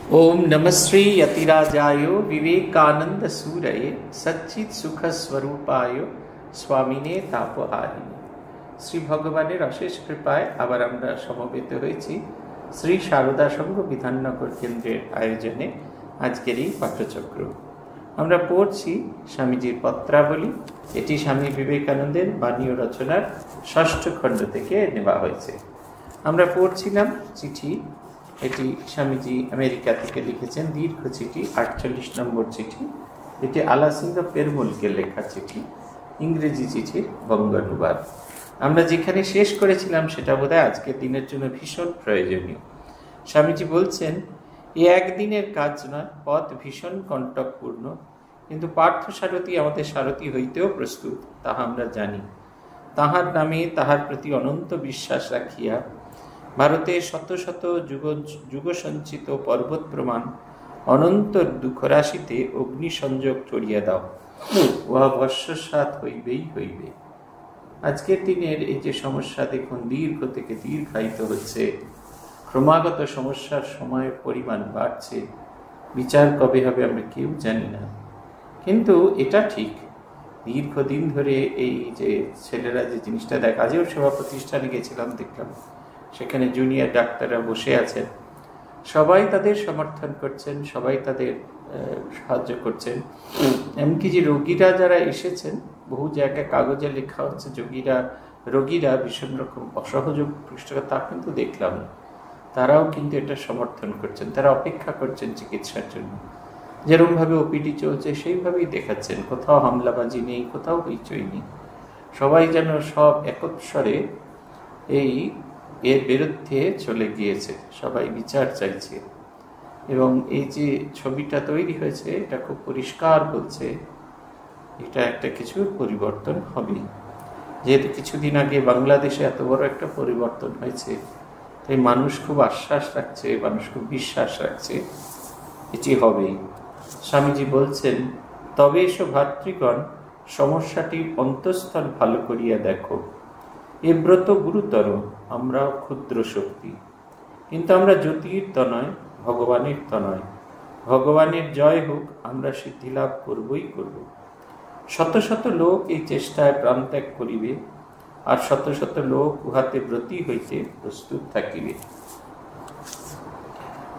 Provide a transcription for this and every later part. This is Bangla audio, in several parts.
ओम नमस्ते यतिराजाय विवेकानंद सूरये सच्चित सुख स्वरूपाय स्वामिने तापहारिणे। श्री भगवाনের অশেষ কৃপায় আবার আমরা সমবেত হয়েছি শ্রী শারদা সংঘ বিধাননগর কেন্দ্রের আয়োজনে আজকের এই পাঠচক্র। আমরা পড়ছি স্বামীজির পত্রাবলী। এটি স্বামী বিবেকানন্দের বাণী ও রচনার ষষ্ঠ খণ্ড থেকে নেওয়া হয়েছে। আমরা পড়ছিলাম চিঠি। এটি স্বামীজি আমেরিকা থেকে লিখেছেন, দীর্ঘ চিঠি, 48 নম্বর চিঠি। এটি আলাসিংহ পেরমলকে লেখা চিঠি, ইংরেজি চিঠির বঙ্গানুবাদ। আমরা যেখানে শেষ করেছিলাম সেটা বোধহয় আজকের দিনের জন্য ভীষণ প্রয়োজনীয়। স্বামীজি বলছেন, এ একদিনের কাজ নয়, পথ ভীষণ কণ্টকপূর্ণ, কিন্তু পার্থ সারথী আমাদের সারথী হইতেও প্রস্তুত, তাহা আমরা জানি। তাহার নামে তাহার প্রতি অনন্ত বিশ্বাস রাখিয়া ভারতে শত শত যুগসঞ্চিত পর্বত প্রমাণ অনন্ত দুঃখরাশিতে অগ্নিসংযোগ চড়িয়া দাও, উহা ভস্মসাৎ হইবেই হইবে। আজকের দিনের এই যে সমস্যা দেখুন, দীর্ঘ থেকে দীর্ঘায়িত হচ্ছে, ক্রমাগত সমস্যার সময়ের পরিমাণ বাড়ছে, বিচার কবে হবে আমরা কেউ জানি না। কিন্তু এটা ঠিক, দীর্ঘদিন ধরে এই যে ছেলেরা যে জিনিসটা দেখ, আজও সেবা প্রতিষ্ঠানে গেছিলাম, দেখলাম সেখানে জুনিয়র ডাক্তাররা বসে আছেন, সবাই তাদের সমর্থন করছেন, সবাই তাদের সাহায্য করছেন। এমনকি যে রোগীরা যারা এসেছেন, বহু জায়গায় কাগজে লেখা হচ্ছে রোগীরা ভীষণ রকম অসহযোগ পৃষ্ঠতা, তা কিন্তু দেখলাম না। তারাও কিন্তু এটা সমর্থন করছেন, তারা অপেক্ষা করছেন চিকিৎসার জন্য। যেরকমভাবে ওপিডি চলছে সেইভাবেই দেখাচ্ছেন, কোথাও হামলাবাজি নেই, কোথাও হইচই নেই। সবাই যেন সব একস্বরে এর বিরুদ্ধে চলে গিয়েছে, সবাই বিচার চাইছে। এবং এই যে ছবিটা তৈরি হয়েছে, এটা খুব পরিষ্কার বলছে এটা একটা কিছু পরিবর্তন হবে। যেহেতু কিছুদিন আগে বাংলাদেশে এত বড় একটা পরিবর্তন হয়েছে, তাই মানুষ খুব আশ্বাস রাখছে, মানুষ খুব বিশ্বাস রাখছে এটি হবেই। স্বামীজি বলছেন, তবে এসো ভাতৃগণ, সমস্যাটির অন্তঃস্থল ভালো করিয়া দেখো। এ ব্রত গুরুতর, আমরা ক্ষুদ্র শক্তি, কিন্তু আমরা জ্যোতির তনয়, ভগবানের তনয়। ভগবানের জয় হোক, আমরা সিদ্ধি লাভ করবই করব। শত শত লোক এই চেষ্টায় প্রাণত্যাগ করিবে, আর শত শত লোক উহাতে ব্রতী হইতে প্রস্তুত থাকিবে।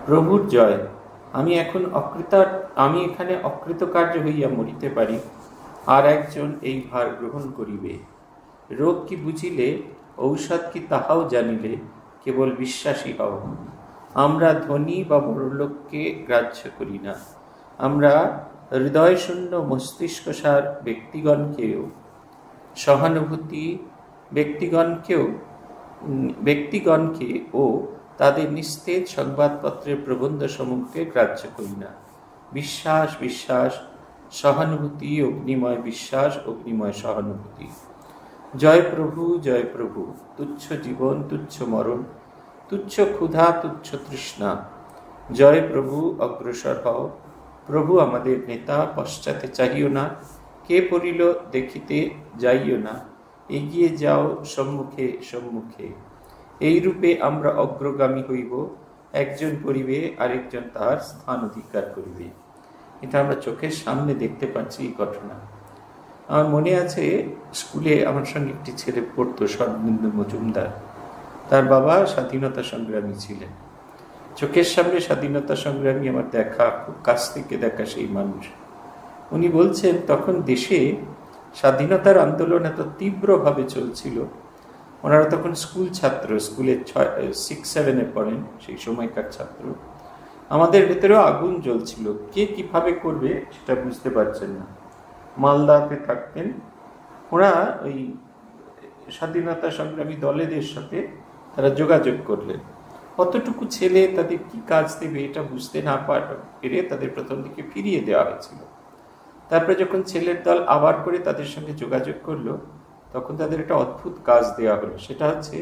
প্রভুর জয়। আমি এখানে অকৃতকার্য হইয়া মরিতে পারি, আর একজন এই ভার গ্রহণ করিবে। রোগ কি বুঝিলে, ঔষধ কি তাহাও জানিলে, কেবল বিশ্বাসী হও। আমরা ধনী বা বড়লোককে গ্রাহ্য করি না, আমরা হৃদয় শূন্য মস্তিষ্কসার ব্যক্তিগণকে ও তাদের নিস্তেজ সংবাদপত্রের প্রবন্ধ সমূহকে গ্রাহ্য করি না। বিশ্বাস বিশ্বাস, সহানুভূতি অগ্নিময় বিশ্বাস, অগ্নিময় সহানুভূতি। জয় প্রভু, তুচ্ছ জীবন, তুচ্ছ মরণ, তুচ্ছ ক্ষুধা, তুচ্ছ তৃষ্ণা। জয় প্রভু, অগ্রসর হও। প্রভু আমাদের নেতা, পশ্চাতে চাহিও না। কে পড়িল দেখিতে যাইও না, এগিয়ে যাও সম্মুখে সম্মুখে। এইরূপে আমরা অগ্রগামী হইব, একজন পড়িবে, আরেকজন তাহার স্থান অধিকার করিবে। এটা আমরা চোখের সামনে দেখতে পাচ্ছি এই ঘটনা। আমার মনে আছে, স্কুলে আমার সঙ্গে একটি ছেলে পড়তো, শরদিন্দু মজুমদার। তার বাবা স্বাধীনতা সংগ্রামী ছিলেন। চোখের সামনে স্বাধীনতা সংগ্রামী আমার দেখা, খুব কাছ থেকে দেখা সেই মানুষ। উনি বলছেন, তখন দেশে স্বাধীনতার আন্দোলন এত তীব্রভাবে চলছিল। ওনারা তখন স্কুল ছাত্র, স্কুলে 6-7-এ পড়েন, সেই সময়কার ছাত্র। আমাদের ভেতরেও আগুন জ্বলছিল, কে কিভাবে করবে সেটা বুঝতে পারছেন না। মালদাতে থাকতেন ওরা, ওই স্বাধীনতা সংগ্রামী দলেদের সাথে তারা যোগাযোগ করলেন। কতটুকু ছেলে তাদের কি কাজ দেবে এটা বুঝতে না পেরে তাদের প্রথম দিকে ফিরিয়ে দেওয়া হয়েছিল। তারপরে যখন ছেলের দল আবার করে তাদের সঙ্গে যোগাযোগ করলো, তখন তাদের একটা অদ্ভুত কাজ দেওয়া হলো। সেটা হচ্ছে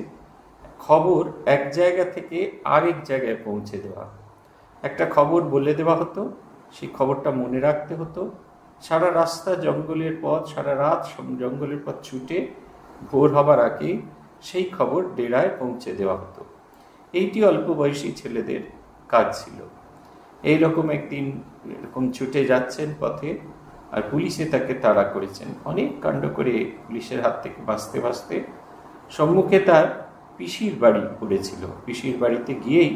খবর এক জায়গা থেকে আরেক জায়গায় পৌঁছে দেওয়া। একটা খবর বলে দেওয়া হতো, সেই খবরটা মনে রাখতে হতো। সারা রাস্তা জঙ্গলের পথ, সারা রাত জঙ্গলের পথ ছুটে ভোর হবার আগে সেই খবর ডেরায় পৌঁছে দেওয়া হতো। এইটি অল্প বয়সী ছেলেদের কাজ ছিল। এইরকম একদিন এরকম ছুটে যাচ্ছেন পথে, আর পুলিশে তাকে তাড়া করেছেন। অনেক কাণ্ড করে পুলিশের হাত থেকে বাঁচতে বাঁচতে সম্মুখে তার পিসির বাড়ি পড়েছিল। পিসির বাড়িতে গিয়েই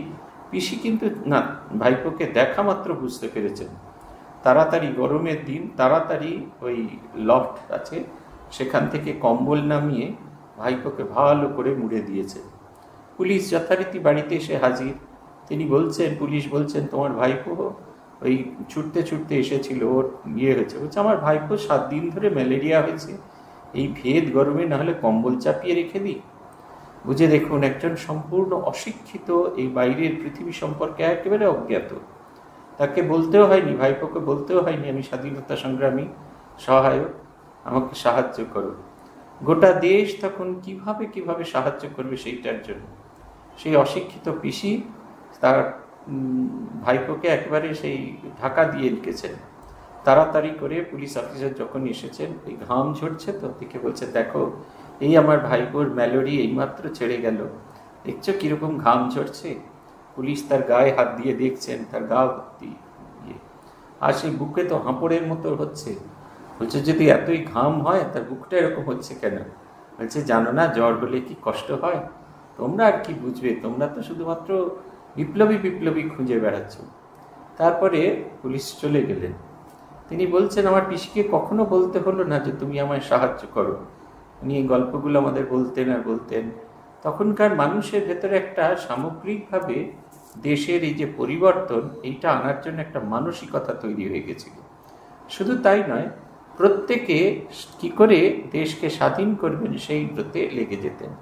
পিসি কিন্তু না, ভাইপোকে দেখা মাত্র বুঝতে পেরেছেন। তাড়াতাড়ি, গরমের দিন, তাড়াতাড়ি ওই লফট আছে সেখান থেকে কম্বল নামিয়ে ভাইপোকে ভালো করে মুড়ে দিয়েছে। পুলিশ যথারীতি বাড়িতে এসে হাজির। তিনি বলছেন, পুলিশ বলছেন, তোমার ভাইপো ওই ছুটতে ছুটতে এসেছিল, ওর হয়েছে। বলছে, আমার ভাইপো 7 দিন ধরে ম্যালেরিয়া হয়েছে, এই ভেদ গরমে না হলে কম্বল চাপিয়ে রেখে দিই। বুঝে দেখুন, একজন সম্পূর্ণ অশিক্ষিত, এই বাইরের পৃথিবী সম্পর্কে একেবারে অজ্ঞাত, তাকে বলতেও হয়নি, ভাইপোকে বলতেও হয়নি আমি স্বাধীনতা সংগ্রামী, সহায়ক, আমাকে সাহায্য করো। গোটা দেশ তখন কিভাবে কিভাবে সাহায্য করবে সেইটার জন্য সেই অশিক্ষিত পিসি তার ভাইপোকে একেবারে সেই ঢাকা দিয়ে রেখেছেন। তাড়াতাড়ি করে পুলিশ অফিসার যখন এসেছেন, এই ঘাম ঝরছে তো, দেখে বলছে, দেখো এই আমার ভাইপোর ম্যালেরি এইমাত্র ছেড়ে গেল, দেখছো কিরকম ঘাম ঝরছে। পুলিশ তার গায়ে হাত দিয়ে দেখছেন, তার গা ভর্তি ইয়ে, আর সেই বুকে তো হাঁপড়ের মতো হচ্ছে। বলছে, যদি এতই ঘাম হয় তার বুকটা এরকম হচ্ছে কেন? বলছে, জানো না জ্বর হলে কি কষ্ট হয়? তোমরা আর কি বুঝবে, তোমরা তো শুধুমাত্র বিপ্লবী বিপ্লবী খুঁজে বেড়াচ্ছ। তারপরে পুলিশ চলে গেলেন। তিনি বলছেন, আমার পিসিকে কখনো বলতে হলো না যে তুমি আমায় সাহায্য করো। উনি এই গল্পগুলো আমাদের বলতেন আর বলতেন। তখনকার মানুষের ভেতরে একটা সামগ্রিকভাবে দেশের এই যে পরিবর্তন, এইটা আনার জন্য একটা মানসিকতা তৈরি হয়ে গেছিল। শুধু তাই নয়, প্রত্যেকে কি করে দেশকে স্বাধীন করবেন সেই ব্রতে লেগে যেতেন।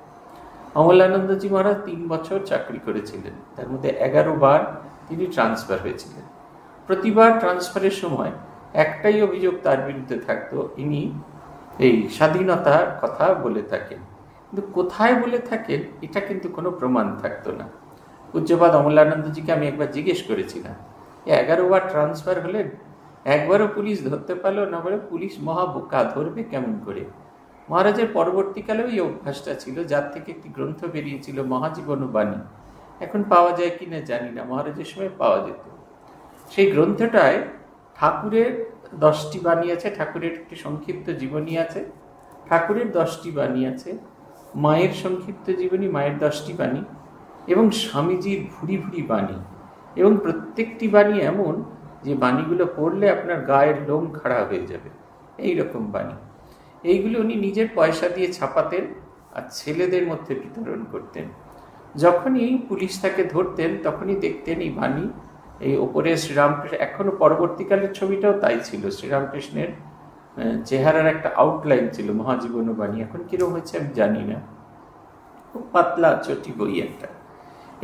অমলানন্দজি মহারাজ 3 বছর চাকরি করেছিলেন, তার মধ্যে 11 বার তিনি ট্রান্সফার হয়েছিলেন। প্রতিবার ট্রান্সফারের সময় একটাই অভিযোগ তার বিরুদ্ধে থাকতো, ইনি এই স্বাধীনতার কথা বলে থাকেন, কিন্তু কোথায় বলে থাকেন এটা কিন্তু কোনো প্রমাণ থাকতো না। পূজ্যপাদ অমলানন্দজিকে আমি একবার জিজ্ঞেস করেছিলাম, 11 বার ট্রান্সফার হলেন, একবারও পুলিশ ধরতে পারলো না, বলে পুলিশ মহা বোকা, ধরবে কেমন করে? মহারাজের পরবর্তীকালেও এই অভ্যাসটা ছিল, যার থেকে একটি গ্রন্থ বেরিয়েছিল মহাজীবন বাণী, এখন পাওয়া যায় কিনা জানি না, মহারাজের সময় পাওয়া যেত। সেই গ্রন্থটায় ঠাকুরের 10টি বাণী আছে, ঠাকুরের একটি সংক্ষিপ্ত জীবনী আছে, ঠাকুরের 10টি বাণী আছে, মায়ের সংক্ষিপ্ত জীবনী, মায়ের 10টি বাণী, এবং স্বামীজির ভুরি ভুরি বাণী, এবং প্রত্যেকটি বাণী এমন যে বাণীগুলো পড়লে আপনার গায়ের লোম খাড়া হয়ে যাবে, এই রকম বাণী। এইগুলো উনি নিজের পয়সা দিয়ে ছাপাতেন আর ছেলেদের মধ্যে বিতরণ করতেন। যখনই পুলিশ তাকে ধরতেন তখনই দেখতেন এই বাণী, এই ওপরে শ্রীরামকৃষ্ণ, এখনো পরবর্তীকালের ছবিটাও তাই ছিল, শ্রীরামকৃষ্ণের চেহারার একটা আউটলাইন ছিল মহাজীবন বাণী, এখন কিরকম হয়েছে আমি জানি না, খুব পাতলা চটি বই একটা।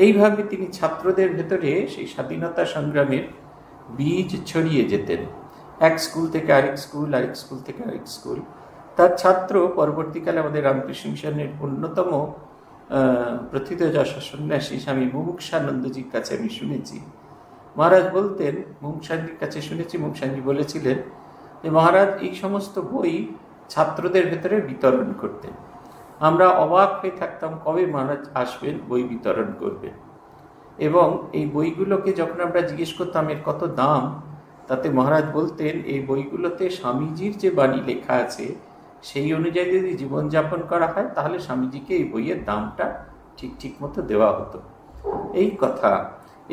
এইভাবে তিনি ছাত্রদের ভেতরে সেই স্বাধীনতা সংগ্রামের বীজ ছড়িয়ে যেতেন, এক স্কুল থেকে আরেক স্কুল, আরেক স্কুল থেকে আরেক স্কুল। তার ছাত্র পরবর্তীকালে আমাদের রামকৃষ্ণ মিশনের অন্যতম প্রথিতযশা সন্ন্যাসী স্বামী মুমুক্ষানন্দজির কাছে আমি শুনেছি। মহারাজ বলতেন, মুমুক্ষানজির কাছে শুনেছি, মুমুক্ষানজি বলেছিলেন যে মহারাজ এই সমস্ত বই ছাত্রদের ভেতরে বিতরণ করতেন। আমরা অবাক হয়ে থাকতাম, কবে মহারাজ আসবেন, বই বিতরণ করবেন। এবং এই বইগুলোকে যখন আমরা জিজ্ঞেস করতাম এর কত দাম, তাতে মহারাজ বলতেন, এই বইগুলোতে স্বামীজির যে বাণী লেখা আছে সেই অনুযায়ী যদি জীবনযাপন করা হয় তাহলে স্বামীজিকে এই বইয়ের দামটা ঠিক ঠিক মতো দেওয়া হতো। এই কথা,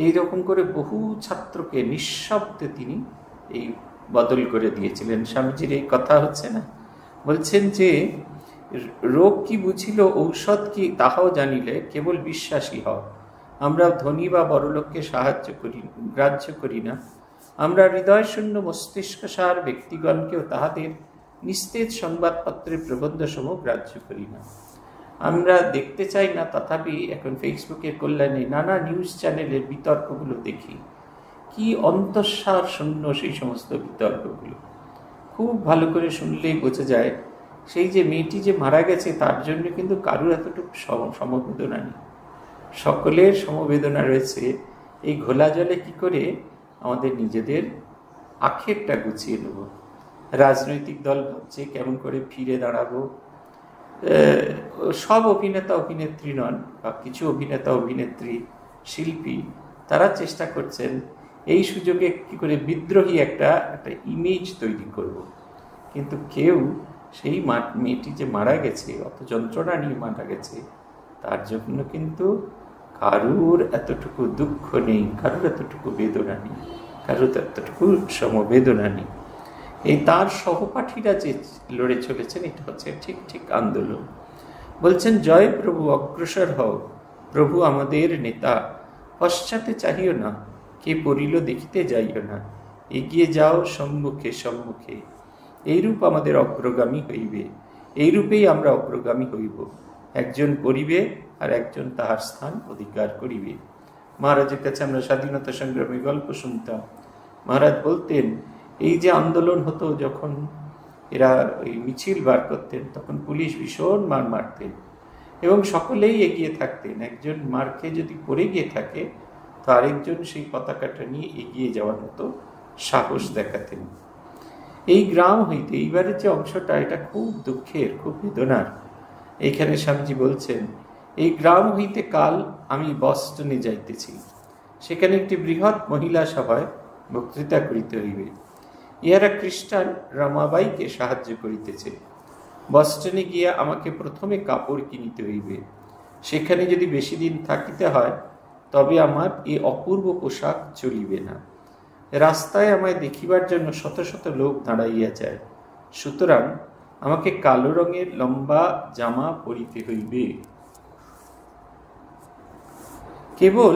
এইরকম করে বহু ছাত্রকে নিঃশব্দে তিনি এই বদল করে দিয়েছিলেন। স্বামীজির এই কথা হচ্ছে না, বলছেন যে রোগ কি বুঝিল, ঔষধ কি তাহাও জানিলে, কেবল বিশ্বাসী হও। আমরা ধনী বা বড়লোককে সাহায্য করি, গ্রাহ্য করি না। আমরা হৃদয় শূন্য মস্তিষ্কসার ব্যক্তিগণকেও তাহাদের নিস্তেজ সংবাদপত্রের প্রবন্ধসমূহ গ্রাহ্য করি না। আমরা দেখতে চাই না, তথাপি এখন ফেসবুকের কল্যাণে নানা নিউজ চ্যানেলের বিতর্কগুলো দেখি, কি অন্তঃসার শূন্য সেই সমস্ত বিতর্কগুলো। খুব ভালো করে শুনলেই বোঝা যায়, সেই যে মেয়েটি যে মারা গেছে তার জন্য কিন্তু কারুর এতটুকু সমবেদনা নেই, সকলের সমবেদনা রয়েছে এই ঘোলা জলে কি করে আমাদের নিজেদের আখেরটা গুছিয়ে নেব। রাজনৈতিক দল ভাবছে কেমন করে ফিরে দাঁড়াবো। সব অভিনেতা অভিনেত্রী নন, বা কিছু অভিনেতা অভিনেত্রী শিল্পী তারা চেষ্টা করছেন এই সুযোগে কি করে বিদ্রোহী একটা ইমেজ তৈরি করব। কিন্তু কেউ সেই মেয়েটি যে মারা গেছে, অত যন্ত্রণা নিয়ে মারা গেছে, তার জন্য কিন্তু কারুর এতটুকু দুঃখ নেই, কারুর এতটুকু বেদনা নেই, কারুর এতটুকু সমবেদনা নেই। এই তার সহপাঠীরা যে লড়ে চলেছেন, এটা হচ্ছে ঠিক ঠিক আন্দোলন। বলছেন, জয় প্রভু, অগ্রসর হও, প্রভু আমাদের নেতা, পশ্চাতে চাহিও না, কে পড়িল দেখিতে যাইও না, এগিয়ে যাও সম্মুখে সম্মুখে, এইরূপ আমাদের অগ্রগামী হইবে, এইরূপেই আমরা অগ্রগামী হইব। একজন পড়িবে আর একজন তাহার স্থান অধিকার করিবে। মহারাজের কাছে আমরা স্বাধীনতা সংগ্রামী গল্প শুনতাম। মহারাজ বলতেন, এই যে আন্দোলন হতো, যখন এরা ওই মিছিল বার করতেন, তখন পুলিশ ভীষণ মার মারতেন এবং সকলেই এগিয়ে থাকতেন। একজন মার খেয়ে যদি পড়ে গিয়ে থাকে, তো আরেকজন সেই পতাকাটা নিয়ে এগিয়ে যাওয়ার মতো সাহস দেখাতেন। এই গ্রাম হইতে এইবারের যে অংশটা, এটা খুব দুঃখের, খুব বেদনার। এইখানে স্বামীজি বলছেন, এই গ্রাম হইতে কাল আমি বস্টনে যাইতেছি, সেখানে একটি বৃহৎ মহিলা সভায় বক্তৃতা করিতে হইবে। ইহারা খ্রিস্টান রমাবাইকে সাহায্য করিতেছে। বস্টনে গিয়া আমাকে প্রথমে কাপড় কিনিতে হইবে। সেখানে যদি বেশি দিন থাকিতে হয়, তবে আমার এই অপূর্ব পোশাক চলিবে না। রাস্তায় আমায় দেখিবার জন্য শত শত লোক দাঁড়াইয়া যায়, সুতরাং আমাকে কালো রঙের লম্বা জামা পরিতে হইবে। কেবল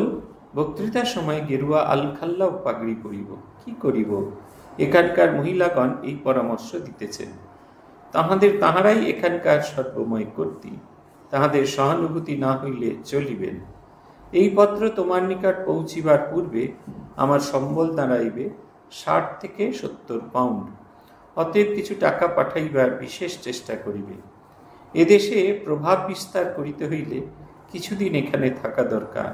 বক্তৃতার সময় গেরুয়া আলখাল্লা ও পাগড়ি পরিব। কি করিব? এখানকার মহিলাগণ এই পরামর্শ দিতেছেন। তাহারাই এখানকার সর্বময় কর্তৃ, তাহাদের সহানুভূতি না হইলে চলিবেন। এই পত্র তোমার নিকট পৌঁছিবার পূর্বে আমার সম্বল দাঁড়াইবে 60 থেকে 70 পাউন্ড। অতএব কিছু টাকা পাঠাইবার বিশেষ চেষ্টা করিবে। এদেশে প্রভাব বিস্তার করিতে হইলে কিছুদিন এখানে থাকা দরকার।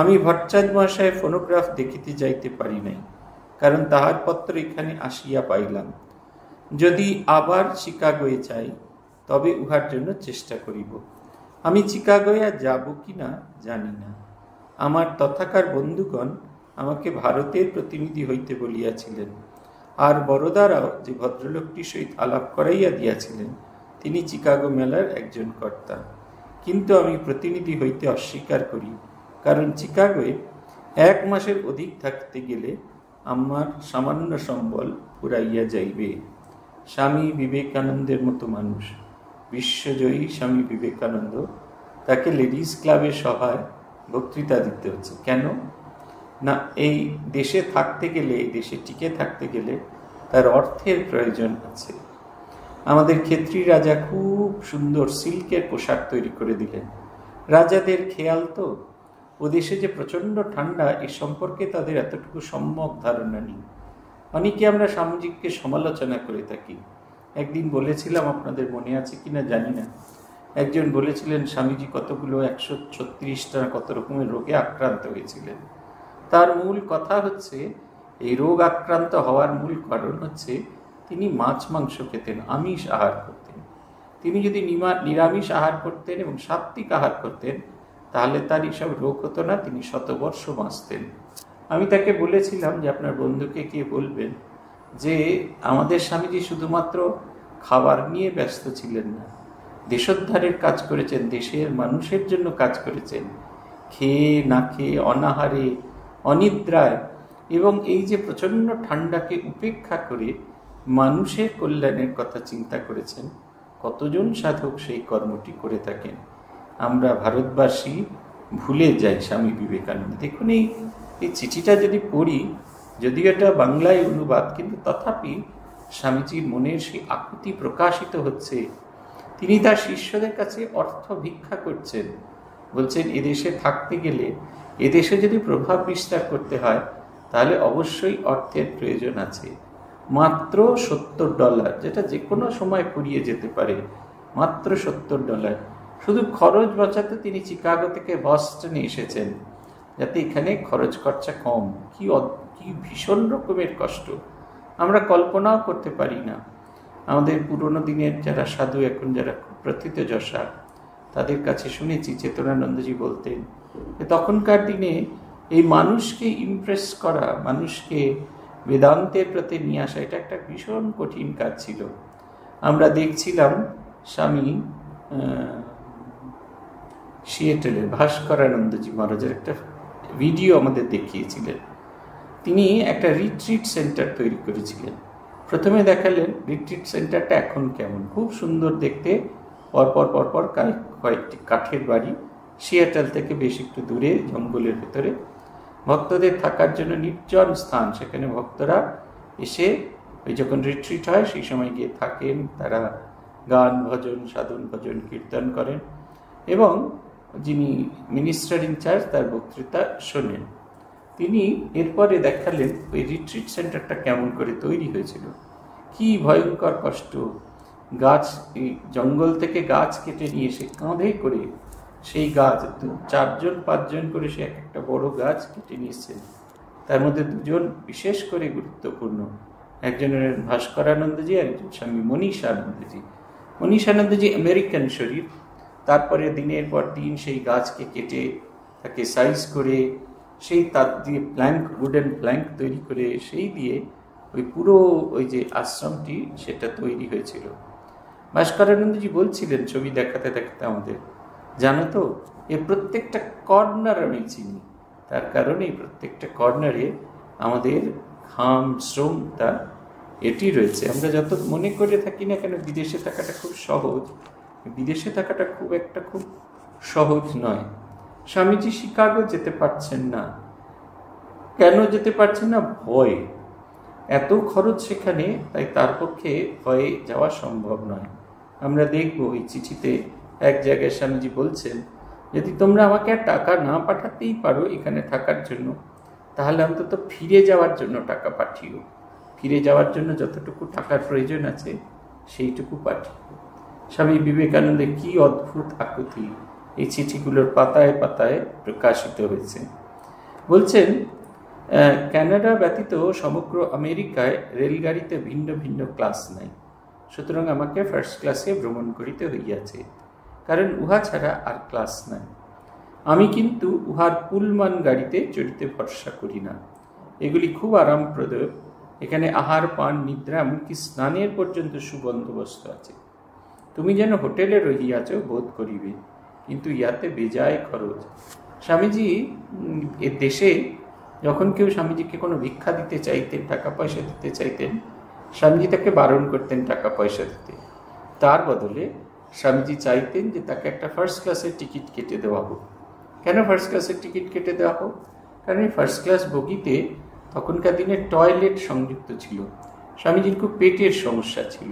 আমি ভট্টাচার্য মহাশয় ফোনোগ্রাফ দেখিতে যাইতে পারি নাই, কারণ তাহার পত্র এখানে আসিয়া পাইলাম। যদি আবার চিকাগোয়ে যাই, তবে উহার জন্য চেষ্টা করিব। আমি চিকাগোয়ে যাব কি না জানি না। আমার তথাকার বন্ধুগণ আমাকে ভারতের প্রতিনিধি হইতে বলিয়াছিলেন, আর বড়দারাও যে ভদ্রলোকটির সহিত আলাপ করাইয়া দিয়াছিলেন, তিনি চিকাগো মেলার একজন কর্তা। কিন্তু আমি প্রতিনিধি হইতে অস্বীকার করি, কারণ চিকাগোয়ে 1 মাসের অধিক থাকতে গেলে আমার সামান্য সম্বল ফুরাইয়া যাইবে। স্বামী বিবেকানন্দের মতো মানুষ, বিশ্বজয়ী স্বামী বিবেকানন্দ, তাকে লেডিস ক্লাবের সভায় বক্তৃতা দিতে হচ্ছে। কেন না? এই দেশে থাকতে গেলে, এই দেশে টিকে থাকতে গেলে তার অর্থের প্রয়োজন আছে। আমাদের ক্ষেত্রী রাজা খুব সুন্দর সিল্কের পোশাক তৈরি করে দিলেন। রাজাদের খেয়াল তো, ও দেশে যে প্রচণ্ড ঠান্ডা, এ সম্পর্কে তাদের এতটুকু সম্যক ধারণা নেই। অনেকে আমরা স্বামীজিকে সমালোচনা করে থাকি। একদিন বলেছিলাম, আপনাদের মনে আছে কিনা জানি না, একজন বলেছিলেন স্বামীজি কতগুলো 136টা কত রকমের রোগে আক্রান্ত হয়েছিলেন। তার মূল কথা হচ্ছে, এই রোগ আক্রান্ত হওয়ার মূল কারণ হচ্ছে তিনি মাছ মাংস খেতেন, আমিষ আহার করতেন। তিনি যদি নিরামিষ আহার করতেন এবং সাত্ত্বিক আহার করতেন, তাহলে তার এইসব রোগ হতো না, তিনি শতবর্ষ বাঁচতেন। আমি তাকে বলেছিলাম যে আপনার বন্ধুকে কে বলবেন যে আমাদের স্বামীজি শুধুমাত্র খাবার নিয়ে ব্যস্ত ছিলেন না, দেশোদ্ধারের কাজ করেছেন, দেশের মানুষের জন্য কাজ করেছেন, খেয়ে না খেয়ে, অনাহারে, অনিদ্রায়, এবং এই যে প্রচণ্ড ঠান্ডাকে উপেক্ষা করে মানুষের কল্যাণের কথা চিন্তা করেছেন। কতজন সাধক সেই কর্মটি করে থাকেন, আমরা ভারতবাসী ভুলে যাই স্বামী বিবেকানন্দ। দেখুন, এই চিঠিটা যদি পড়ি, যদিও এটা বাংলায় অনুবাদ, কিন্তু তথাপি স্বামীজির মনের সেই আকুতি প্রকাশিত হচ্ছে। তিনি তার শিষ্যদের কাছে অর্থ ভিক্ষা করছেন, বলছেন এদেশে থাকতে গেলে, এদেশে যদি প্রভাব বিস্তার করতে হয়, তাহলে অবশ্যই অর্থের প্রয়োজন আছে। মাত্র $70, যেটা যে কোনো সময় ফুরিয়ে যেতে পারে, মাত্র $70। শুধু খরচ বাঁচাতে তিনি চিকাগো থেকে বস্টনে এসেছেন, যাতে এখানে খরচ খরচা কম। কি ভীষণ রকমের কষ্ট, আমরা কল্পনাও করতে পারি না। আমাদের পুরনো দিনের যারা সাধু, এখন যারা প্রথিতযশা, তাদের কাছে শুনেছি চেতনানন্দজি বলতেন যে তখনকার দিনে এই মানুষকে ইমপ্রেস করা, মানুষকে বেদান্তের প্রতি নিয়ে আসা, এটা একটা ভীষণ কঠিন কাজ ছিল। আমরা দেখছিলাম স্বামী সিয়েটেলের ভাস্করানন্দজি মহারাজের একটা ভিডিও আমাদের দেখিয়েছিলেন। তিনি একটা রিট্রিট সেন্টার তৈরি করেছিলেন। প্রথমে দেখালেন রিট্রিট সেন্টারটা এখন কেমন, খুব সুন্দর দেখতে, পরপর পরপর কয়েকটি কাঠের বাড়ি, সিয়েটেল থেকে বেশ একটু দূরে জঙ্গলের ভেতরে, ভক্তদের থাকার জন্য নির্জন স্থান। সেখানে ভক্তরা এসে ওই যখন রিট্রিট হয় সেই সময় গিয়ে থাকেন, তারা গান ভজন, সাধন ভজন, কীর্তন করেন এবং যিনি মিনিস্টার ইনচার্জ তার বক্তৃতা শোনেন। তিনি এরপরে দেখালেন ওই রিট্রিট সেন্টারটা কেমন করে তৈরি হয়েছিল, কি ভয়ঙ্কর কষ্ট। গাছ, জঙ্গল থেকে গাছ কেটে নিয়ে এসে কাঁধে করে সেই গাছ 4-5 করে সে একটা বড় গাছ কেটে নিয়েছেন। তার মধ্যে 2 বিশেষ করে গুরুত্বপূর্ণ, একজন ভাস্করানন্দজি আর একজন স্বামী মনীষানন্দজি। মনীষানন্দজি আমেরিকান শরীফ, তারপরে দিনের পর দিন সেই গাছকে কেটে তাকে সাইজ করে সেই তার দিয়ে প্ল্যাঙ্ক, উডেন প্ল্যাঙ্ক তৈরি করে সেই দিয়ে ওই পুরো ওই যে আশ্রমটি সেটা তৈরি হয়েছিল। ভাস্করানন্দজি বলছিলেন ছবি দেখাতে দেখাতে আমাদের, জানো তো এর প্রত্যেকটা কর্নার আমি চিনি, তার কারণে এই প্রত্যেকটা কর্নারে আমাদের ঘাম শ্রমটা এটি রয়েছে। আমরা যত মনে করে থাকি না কেন বিদেশে থাকাটা খুব সহজ, বিদেশে থাকাটা খুব সহজ নয়। স্বামীজি শিকাগো যেতে পারছেন না, কেন যেতে পারছেন না? ভয়, এত খরচ সেখানে, তাই তার পক্ষে ভয়ে যাওয়া সম্ভব নয়। আমরা দেখব এই চিঠিতে এক জায়গায় স্বামীজি বলছেন, যদি তোমরা আমাকে আর টাকা না পাঠাতেই পারো এখানে থাকার জন্য, তাহলে অন্তত ফিরে যাওয়ার জন্য টাকা পাঠিও, ফিরে যাওয়ার জন্য যতটুকু টাকার প্রয়োজন আছে সেইটুকু পাঠিও। স্বামী বিবেকানন্দের কি অদ্ভুত আকুতি এই চিঠিগুলোর পাতায় পাতায় প্রকাশিত হয়েছে। বলছেন, কানাডা ব্যতীত সমগ্র আমেরিকায় রেলগাড়িতে ভিন্ন ভিন্ন ক্লাস নাই, সুতরাং আমাকে ফার্স্ট ক্লাসে ভ্রমণ করিতে হইয়াছে, কারণ উহা ছাড়া আর ক্লাস নাই। আমি কিন্তু উহার পুলমান গাড়িতে চড়িতে ভরসা করি না, এগুলি খুব আরামপ্রদ। এখানে আহার, পান, নিদ্রা, এমনকি স্নানের পর্যন্ত সুবন্দোবস্ত আছে। তুমি যেন হোটেলে রহিয়াছ বোধ করিবে, কিন্তু ইয়াতে বেজায় খরচ। স্বামীজি এর দেশে যখন কেউ স্বামীজিকে কোনো ভিক্ষা দিতে চাইতেন, টাকা পয়সা দিতে চাইতেন, স্বামীজি তাকে বারণ করতেন টাকা পয়সা দিতে। তার বদলে স্বামীজি চাইতেন যে তাকে একটা ফার্স্ট ক্লাসের টিকিট কেটে দেওয়া হোক। কেন ফার্স্ট ক্লাসের টিকিট কেটে দেওয়া হোক? কারণ এই ফার্স্ট ক্লাস বগিতে তখনকার দিনে টয়লেট সংযুক্ত ছিল। স্বামীজির খুব পেটের সমস্যা ছিল,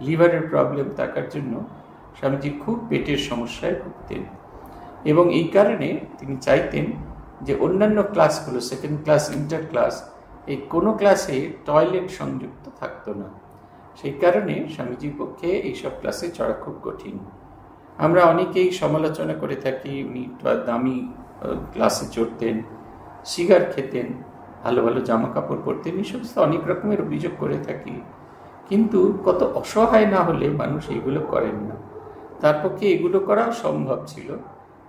লিভারের প্রবলেম থাকার জন্য স্বামীজির খুব পেটের সমস্যায় ভুগতেন এবং এই কারণে তিনি চাইতেন যে অন্যান্য ক্লাসগুলো, সেকেন্ড ক্লাস, ইন্টার ক্লাস, এই কোনো ক্লাসে টয়লেট সংযুক্ত থাকতো না। সেই কারণে স্বামীজির পক্ষে এইসব ক্লাসে চড়া খুব কঠিন। আমরা অনেকেই সমালোচনা করে থাকি, উনি দামি ক্লাসে চড়তেন, সিগার খেতেন, ভালো ভালো জামা কাপড় পরতেন, এই সমস্ত অনেক রকমের অভিযোগ করে থাকি। কিন্তু কত অসহায় না হলে মানুষ এগুলো করেন না। তার পক্ষে এগুলো করা সম্ভব ছিল,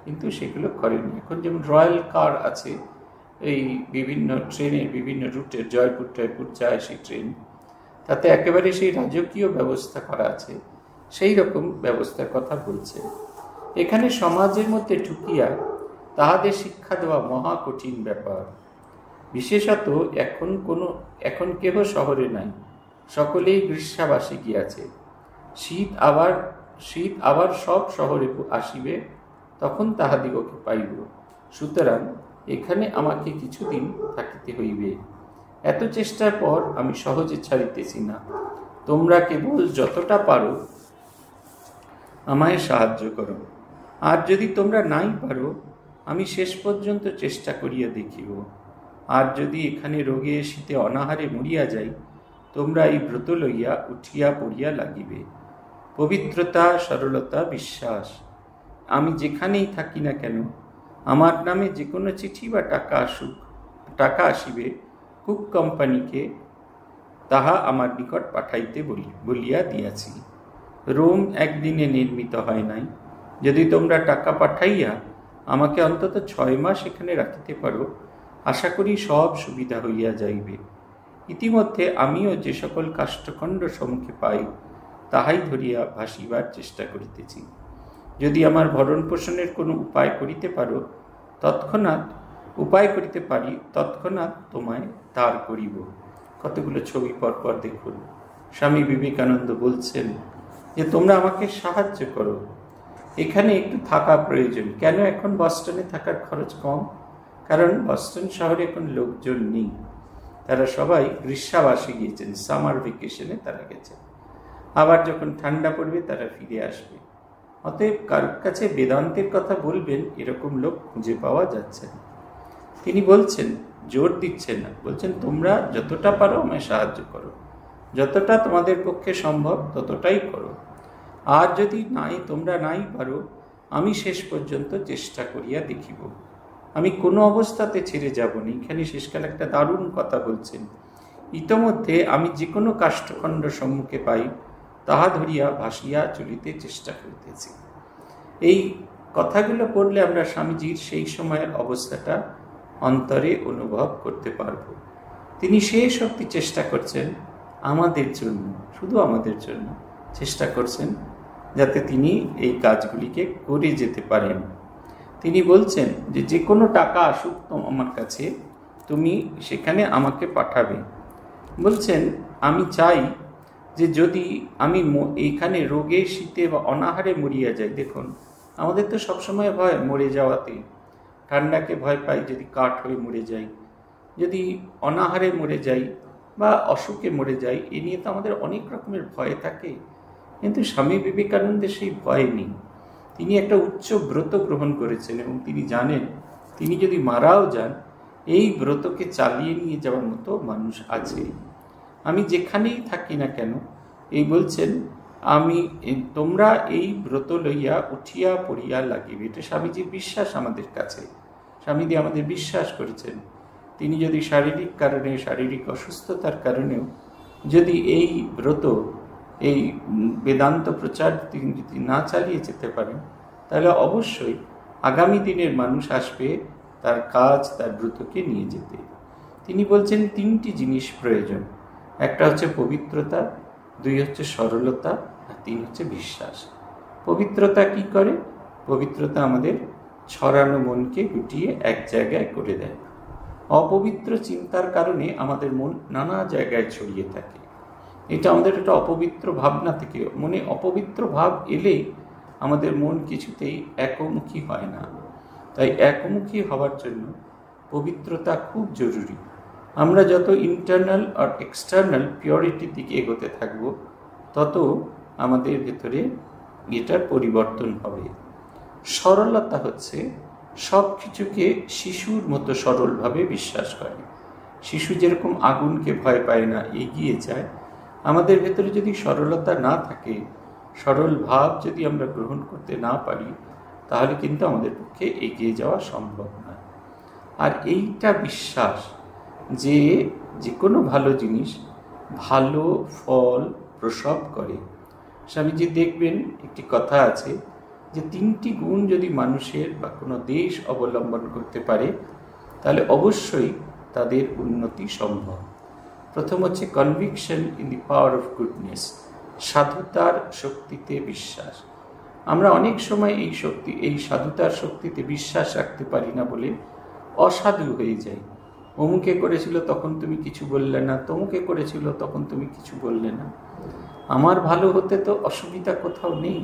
কিন্তু সেগুলো করেনি। এখন যেমন রয়্যাল কার আছে, এই বিভিন্ন ট্রেনের বিভিন্ন রুটের, জয়পুর টয়পুর যায় সেই ট্রেন, তাতে একেবারে সেই রাজকীয় ব্যবস্থা করা আছে, সেই রকম ব্যবস্থার কথা বলছে। এখানে সমাজের মধ্যে ঢুকিয়া তাহাদের শিক্ষা দেওয়া মহা কঠিন ব্যাপার। বিশেষত এখন কেহ শহরে নাই, সকলেই গ্রীষ্মাবাসে গিয়াছে। শীত আবার সব শহরে আসিবে, তখন তাহাদিগকে পাইব। সুতরাং এখানে আমাকে কিছুদিন থাকিতে হইবে। এত চেষ্টার পর আমি সহজে ছাড়িতেছি না। তোমরা কেবল যতটা পারো আমায় সাহায্য করো, আর যদি তোমরা নাই পারো আমি শেষ পর্যন্ত চেষ্টা করিয়া দেখিব। আর যদি এখানে রোগে শীতে অনাহারে মরিয়া যাই, তোমরা এই ব্রত লইয়া উঠিয়া পড়িয়া লাগিবে। পবিত্রতা, সরলতা, বিশ্বাস, আমি যেখানেই থাকি না কেন আমার নামে যে কোনো চিঠি বা টাকা আসিবে, কুক কোম্পানিকে তাহা আমার নিকট পাঠাইতে বলিয়া দিয়াছি। রোম একদিনে নির্মিত হয় নাই। যদি তোমরা টাকা পাঠাইয়া আমাকে অন্তত 6 মাস এখানে রাখিতে পারো, আশা করি সব সুবিধা হইয়া যাইবে। ইতিমধ্যে আমিও যে সকল কাষ্ঠখণ্ড সম্মুখে পাই তাহাই ধরিয়া ভাসিবার চেষ্টা করিতেছি। যদি আমার ভরণ পোষণের কোনো উপায় করিতে পারি তৎক্ষণাৎ তোমায় তার করিব। কতগুলো ছবি পরপর দেখুন। স্বামী বিবেকানন্দ বলছেন যে তোমরা আমাকে সাহায্য করো, এখানে একটু থাকা প্রয়োজন। কেন এখন বস্টনে থাকার খরচ কম? কারণ বস্টন শহরে এখন লোকজন নেই, তারা সবাই গ্রীষ্মাবাসে গিয়েছেন, সামার ভেকেশনে তারা গেছেন। আবার যখন ঠান্ডা পড়বে তারা ফিরে আসবে। অতএব কারোর কাছে বেদান্তের কথা বলবেন এরকম লোক খুঁজে পাওয়া যাচ্ছে না। তিনি বলছেন, জোর দিচ্ছেন না, বলছেন তোমরা যতটা পারো আমায় সাহায্য করো, যতটা তোমাদের পক্ষে সম্ভব ততটাই করো। আর যদি তোমরা নাই পারো, আমি শেষ পর্যন্ত চেষ্টা করিয়া দেখিব। আমি কোনো অবস্থাতে ছেড়ে যাব না। এখানে শেষকাল একটা দারুণ কথা বলছেন, ইতোমধ্যে আমি যে কোনো কাষ্ঠখণ্ড সম্মুখে পাই তাহা ধরিয়া ভাসিয়া চলিতে চেষ্টা করিতেছি। এই কথাগুলো পড়লে আমরা স্বামীজির সেই সময়ের অবস্থাটা অন্তরে অনুভব করতে পারব। তিনি শেষ অবধি চেষ্টা করছেন আমাদের জন্য, শুধু আমাদের জন্য চেষ্টা করছেন যাতে তিনি এই কাজগুলিকে করে যেতে পারেন। তিনি বলছেন যে কোনো টাকা আসুক আমার কাছে, তুমি সেখানে আমাকে পাঠাবে। বলছেন আমি চাই যে যদি আমি এইখানে রোগে শীতে বা অনাহারে মরিয়া যাই, দেখুন আমাদের তো সবসময় ভয় মরে যাওয়াতে, ঠান্ডাকে ভয় পাই যদি কাঠ হয়ে মরে যাই, যদি অনাহারে মরে যাই বা অসুখে মরে যাই, এ নিয়ে তো আমাদের অনেক রকমের ভয় থাকে। কিন্তু স্বামী বিবেকানন্দের সেই ভয় নেই। তিনি একটা উচ্চ ব্রত গ্রহণ করেছেন এবং তিনি জানেন তিনি যদি মারাও যান এই ব্রতকে চালিয়ে নিয়ে যাওয়ার মতো মানুষ আছে। আমি যেখানেই থাকি না কেন, এই বলছেন তোমরা এই ব্রত লইয়া উঠিয়া পড়িয়া লাগিবে। এটা স্বামীজির বিশ্বাস আমাদের কাছে। স্বামীজি আমাদের বিশ্বাস করেছেন তিনি যদি শারীরিক কারণে, শারীরিক অসুস্থতার কারণেও যদি এই ব্রত, এই বেদান্ত প্রচার তিনি যদি না চালিয়ে যেতে পারেন, তাহলে অবশ্যই আগামী দিনের মানুষ আসবে তার কাজ, তার ব্রতকে নিয়ে যেতে। তিনি বলছেন তিনটি জিনিস প্রয়োজন। একটা হচ্ছে পবিত্রতা, দুই হচ্ছে সরলতা, আর তিন হচ্ছে বিশ্বাস। পবিত্রতা কি করে? পবিত্রতা আমাদের ছড়ানো মনকে গুটিয়ে এক জায়গায় করে দেয়। অপবিত্র চিন্তার কারণে আমাদের মন নানা জায়গায় ছড়িয়ে থাকে। এটা আমাদের একটা অপবিত্র ভাবনা থেকে, মনে অপবিত্র ভাব এলেই আমাদের মন কিছুতেই একমুখী হয় না। তাই একমুখী হওয়ার জন্য পবিত্রতা খুব জরুরি। আমরা যত ইন্টারনাল আর এক্সটার্নাল পিওরিটির দিকে এগোতে থাকব, তত আমাদের ভেতরে এটার পরিবর্তন হবে। সরলতা হচ্ছে সব কিছুকে শিশুর মতো সরলভাবে বিশ্বাস করে। শিশু যেরকম আগুনকে ভয় পায় না, এগিয়ে যায়, আমাদের ভেতরে যদি সরলতা না থাকে, সরল ভাব যদি আমরা গ্রহণ করতে না পারি, তাহলে কিন্তু আমাদের পক্ষে এগিয়ে যাওয়া সম্ভব নয়। আর এইটা বিশ্বাস যে কোনো ভালো জিনিস ভালো ফল প্রসব করে। স্বামীজি দেখবেন একটি কথা আছে যে তিনটি গুণ যদি মানুষের বা কোনো দেশ অবলম্বন করতে পারে তাহলে অবশ্যই তাদের উন্নতি সম্ভব। প্রথম হচ্ছে conviction in the power of goodness, সাধুতার শক্তিতে বিশ্বাস। আমরা অনেক সময় এই সাধুতার শক্তিতে বিশ্বাস রাখতে পারি না বলে অসাধু হয়ে যাই। অমুকে করেছিল তখন তুমি কিছু বললে না, তমুকে করেছিল তখন তুমি কিছু বললে না। আমার ভালো হতে তো অসুবিধা কোথাও নেই।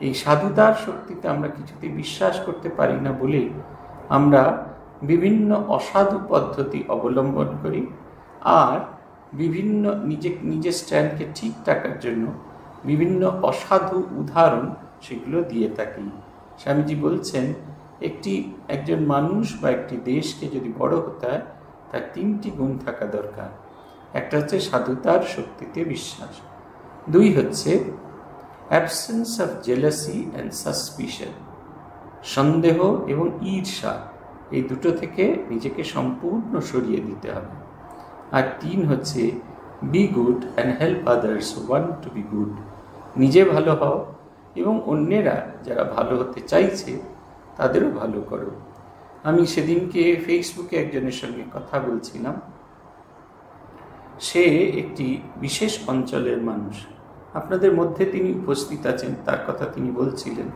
এই সাধুতার শক্তিতে আমরা কিছুতেই বিশ্বাস করতে পারি না বলে আমরা বিভিন্ন অসাধু পদ্ধতি অবলম্বন করি, আর বিভিন্ন নিজের স্ট্যান্ডকে ঠিক রাখার জন্য বিভিন্ন অসাধু উদাহরণ সেগুলো দিয়ে থাকি। স্বামীজি বলছেন একজন মানুষ বা একটি দেশকে যদি বড় হতে হয় তার তিনটি গুণ থাকা দরকার। একটা হচ্ছে সাধুতার শক্তিতে বিশ্বাস, দুই হচ্ছে absence of jealousy and suspicion, সন্দেহ এবং ঈর্ষা, এই দুটো থেকে নিজেকে সম্পূর্ণ সরিয়ে দিতে হবে। আর তিন হচ্ছে be good and help others want to be good, নিজে ভালো হও এবং অন্যেরা যারা ভালো হতে চাইছে তাদেরও ভালো করো। আমি সেদিনকে ফেসবুকে একজনের সঙ্গে কথা বলছিলাম। সে একটি বিশেষ অঞ্চলের মানুষ, আপনাদের মধ্যে তিনি উপস্থিত আছেন, তার কথা তিনি বলছিলেন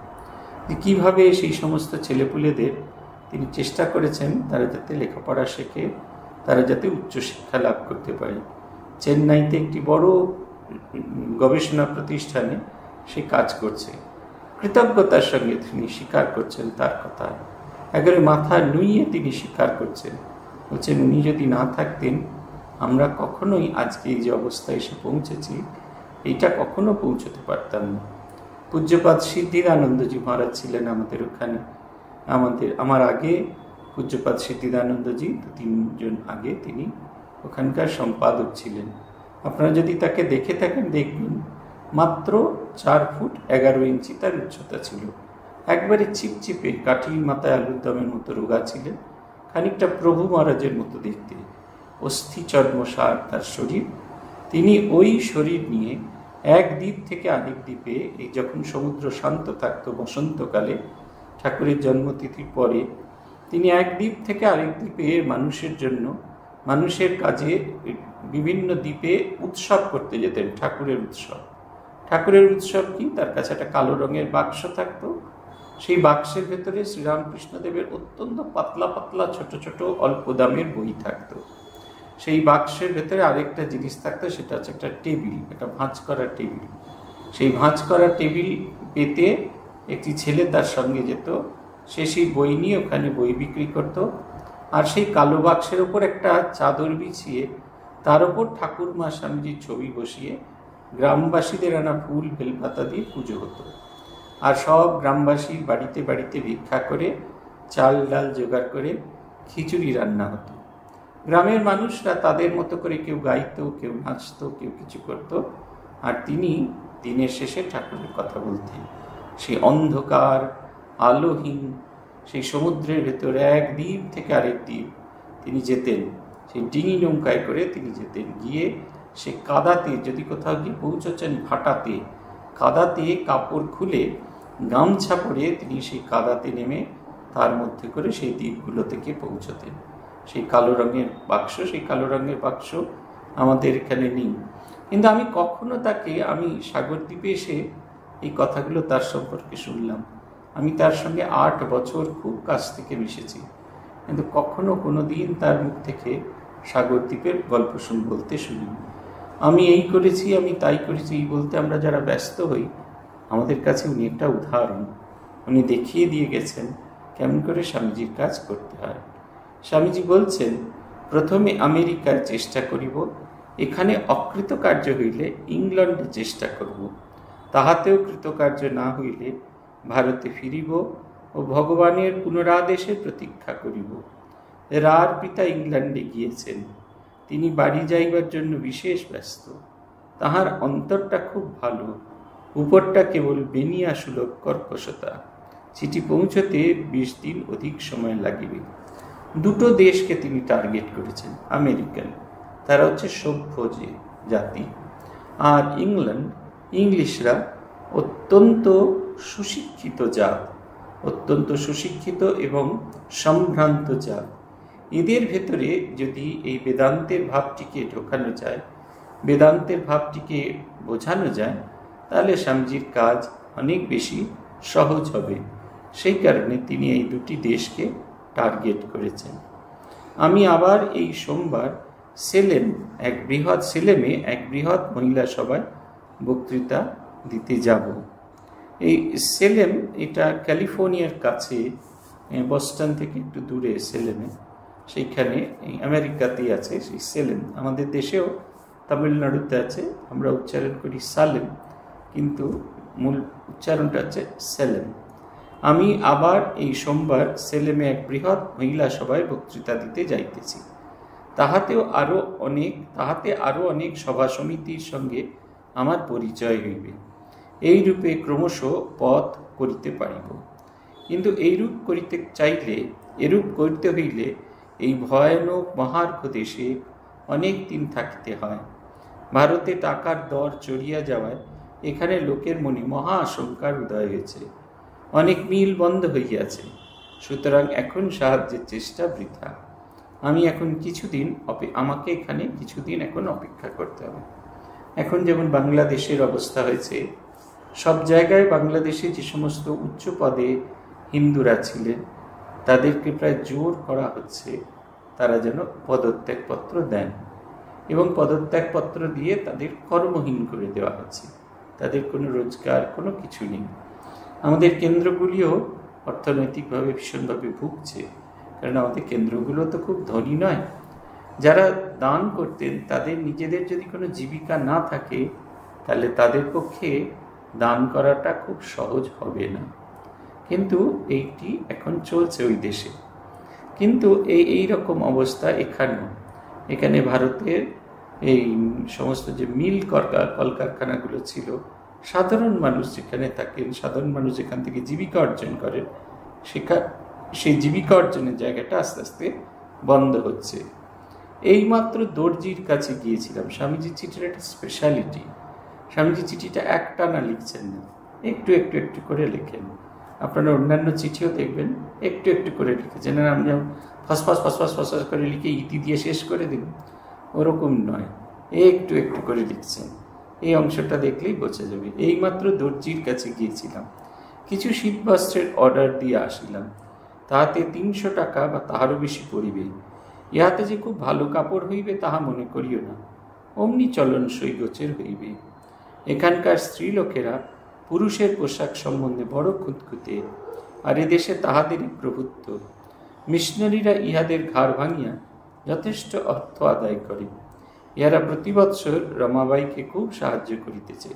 যে কীভাবে সেই সমস্ত ছেলেপুলেদের তিনি চেষ্টা করেছেন তারা যাতে লেখাপড়া শেখে, তারা যাতে উচ্চশিক্ষা লাভ করতে পারে। চেন্নাইতে একটি বড় গবেষণা প্রতিষ্ঠানে সে কাজ করছে। কৃতজ্ঞতার সঙ্গে তিনি স্বীকার করছেন তার কথা, একেবারে মাথা নুইয়ে তিনি স্বীকার করছেন, বলছেন উনি যদি না থাকতেন আমরা কখনোই আজকে এই যে অবস্থায় এসে পৌঁছেছি এইটা কখনো পৌঁছতে পারতাম না। পূজ্যপাদ সিদ্ধিদানন্দজি মহারাজ ছিলেন আমাদের ওখানে, আমার আগে পূজ্যপাদ সিদ্ধিদানন্দজি 2-3 জন আগে তিনি ওখানকার সম্পাদক ছিলেন। আপনারা যদি তাকে দেখে থাকেন দেখবেন মাত্র 4 ফুট 11 ইঞ্চি তার উচ্চতা ছিল, একবারে চিপচিপে কাঠির মাথায় আলুর দমের মতো রোগা ছিলেন, খানিকটা প্রভু মহারাজের মতো দেখতে, অস্থি চর্মসার তার শরীর। তিনি ওই শরীর নিয়ে এক দ্বীপ থেকে আরেক দ্বীপে, এই যখন সমুদ্র শান্ত থাকতো বসন্তকালে ঠাকুরের জন্মতিথির পরে, তিনি এক দ্বীপ থেকে আরেক দ্বীপে মানুষের জন্য, মানুষের কাজে বিভিন্ন দ্বীপে উৎসব করতে যেতেন। ঠাকুরের উৎসব কি? তার কাছে একটা কালো রঙের বাক্স থাকতো, সেই বাক্সের ভেতরে শ্রীরামকৃষ্ণদেবের অত্যন্ত পাতলা পাতলা ছোট ছোট অল্প দামের বই থাকতো। সেই বাক্সের ভেতরে আরেকটা জিনিস থাকতো, সেটা হচ্ছে একটা টেবিল, একটা ভাঁজ করা টেবিল। সেই ভাঁজ করা টেবিল পেতে একটি ছেলে তার সঙ্গে যেত, সে সেই বই নিয়ে ওখানে বই বিক্রি করত। আর সেই কালো বাক্সের ওপর একটা চাদর বিছিয়ে তার ওপর ঠাকুরমা স্বামীজির ছবি বসিয়ে গ্রামবাসীদের আনা ফুল বেলপাতা দিয়ে পুজো হতো। আর সব গ্রামবাসীর বাড়িতে বাড়িতে ভিক্ষা করে চাল ডাল জোগাড় করে খিচুড়ি রান্না হতো। গ্রামের মানুষরা তাদের মতো করে কেউ গাইতো, কেউ নাচতো, কেউ কিছু করত, আর তিনি দিনের শেষে ঠাকুরের কথা বলতেন। সেই অন্ধকার আলোহীন সেই সমুদ্রের ভেতরে এক দ্বীপ থেকে আরেক দ্বীপ তিনি যেতেন, সেই ডিঙি নৌকায় করে তিনি যেতেন। গিয়ে সে কাদাতে, যদি কোথাও গিয়ে পৌঁছচ্ছেন ভাটাতে, কাদাতে কাপড় খুলে গামছা পরে তিনি সেই কাদাতে নেমে তার মধ্যে করে সেই দ্বীপগুলো থেকে পৌঁছতেন। সেই কালো রঙের বাক্স আমাদের এখানে নেই, কিন্তু আমি কখনো তাকে, আমি সাগরদ্বীপে এসে এই কথাগুলো তার সম্পর্কে শুনলাম। আমি তার সঙ্গে 8 বছর খুব কাছ থেকে মিশেছি, কিন্তু কখনো কোনো দিন তার মুখ থেকে সাগরদ্বীপের গল্প বলতে শুনিনি। আমি এই করেছি, আমি তাই করেছি এই বলতে আমরা যারা ব্যস্ত হই, আমাদের কাছে উনি একটা উদাহরণ। উনি দেখিয়ে দিয়ে গেছেন কেমন করে স্বামীজির কাজ করতে হয়। স্বামীজি বলছেন, প্রথমে আমেরিকার চেষ্টা করিব, এখানে অকৃতকার্য হইলে ইংল্যান্ডে চেষ্টা করব, তাহাতেও কৃতকার্য না হইলে ভারতে ফিরিব ও ভগবানের পুনরাদেশের প্রতীক্ষা করিব। রার পিতা ইংল্যান্ডে গিয়েছেন, তিনি বাড়ি যাইবার জন্য বিশেষ ব্যস্ত। তাহার অন্তরটা খুব ভালো, উপরটা কেবল বেনিয়া সুলভ কর্কশতা। চিঠি পৌঁছতে 20 দিন অধিক সময় লাগিবে। 2টো দেশকে তিনি টার্গেট করেছেন। আমেরিকান, তারা হচ্ছে সভ্য যে জাতি, আর ইংলিশরা অত্যন্ত সুশিক্ষিত জাত, অত্যন্ত সুশিক্ষিত এবং সম্ভ্রান্ত জাত। এদের ভেতরে যদি এই বেদান্তের ভাবটিকে ঢোকানো যায়, বেদান্তের ভাবটিকে বোঝানো যায়, তাহলে স্বামীজির কাজ অনেক বেশি সহজ হবে। সেই কারণে তিনি এই 2টি দেশকে টার্গেট করেছেন। আমি আবার এই সোমবার সেলেমে এক বৃহৎ মহিলা সভায় বক্তৃতা দিতে যাব। এই সেলেম, এটা ক্যালিফোর্নিয়ার কাছে, বস্টন থেকে একটু দূরে সেলেমে, সেইখানে আমেরিকাতেই আছে সেই সেলেম। আমাদের দেশেও তামিলনাড়ুতে আছে, আমরা উচ্চারণ করি সালেম, কিন্তু মূল উচ্চারণটা হচ্ছে সেলেম। আমি আবার এই সোমবার সেলেমে এক বৃহৎ মহিলা সভায় বক্তৃতা দিতে যাইতেছি। তাহাতে আরও অনেক সভা সমিতির সঙ্গে আমার পরিচয় হইবে। এই রূপে ক্রমশ পথ করিতে পারিব। কিন্তু এরূপ করিতে হইলে এই ভয়ানক মহার্ঘ দেশে অনেক দিন থাকিতে হয়। ভারতে টাকার দর চড়িয়া যাওয়ায় এখানে লোকের মনে মহা আশঙ্কার উদয় হয়েছে। অনেক মিল বন্ধ হইয়াছে। সুতরাং এখন সাহায্যের চেষ্টা বৃথা। আমি এখন আমাকে এখানে কিছুদিন এখন অপেক্ষা করতে হবে। এখন যেমন বাংলাদেশের অবস্থা হয়েছে, সব জায়গায় বাংলাদেশে যে সমস্ত উচ্চ পদে হিন্দুরা ছিলেন তাদেরকে প্রায় জোর করা হচ্ছে তারা যেন পদত্যাগপত্র দেন, এবং পদত্যাগপত্র দিয়ে তাদের কর্মহীন করে দেওয়া হচ্ছে। তাদের কোনো রোজগার, কোনো কিছু নেই। আমাদের কেন্দ্রগুলিও অর্থনৈতিকভাবে ভীষণভাবে ভুগছে, কারণ আমাদের কেন্দ্রগুলো তো খুব ধনী নয়। যারা দান করতেন তাদের নিজেদের যদি কোনো জীবিকা না থাকে তাহলে তাদের পক্ষে দান করাটা খুব সহজ হবে না। কিন্তু এইটি এখন চলছে ওই দেশে। কিন্তু এই রকম অবস্থা এখানে ভারতের এই সমস্ত যে মিল কলকারখানাগুলো ছিল, সাধারণ মানুষ যেখানে থাকেন, সাধারণ মানুষ যেখান থেকে জীবিকা অর্জন করেন, সেই জীবিকা অর্জনের জায়গাটা আস্তে আস্তে বন্ধ হচ্ছে। এইমাত্র দর্জির কাছে গিয়েছিলাম। স্বামীজির চিঠির একটা স্পেশালিটি, স্বামীজি চিঠিটা একটানা লিখছেন না, একটু একটু একটু করে লেখেন। আপনারা অন্যান্য চিঠিও দেখবেন একটু একটু করে লিখেছেন। আমি যেমন ফসফস ফসফস ফসফস করে লিখে ইতি দিয়ে শেষ করে দিন, ওরকম নয়, একটু একটু করে লিখছেন। এই অংশটা দেখলেই বোঝা যাবে। এইমাত্র দর্জির কাছে গিয়েছিলাম, কিছু শীতবস্ত্রের অর্ডার দিয়ে আসিলাম। তাহাতে 300 টাকা বা তাহারও বেশি পড়িবে। ইহাতে যে খুব ভালো কাপড় হইবে তাহা মনে করিও না, অমনি চলনসই গোছের হইবে। এখানকার স্ত্রী লোকেরা পুরুষের পোশাক সম্বন্ধে বড় খুঁতখুঁতে, আর এদেশে তাহাদেরই প্রভুত্ব। মিশনারিরা ইহাদের ঘাড় ভাঙিয়া যথেষ্ট অর্থ আদায় করে। ইহারা প্রতি বৎসর রমাবাইকে খুব সাহায্য করিতেছে।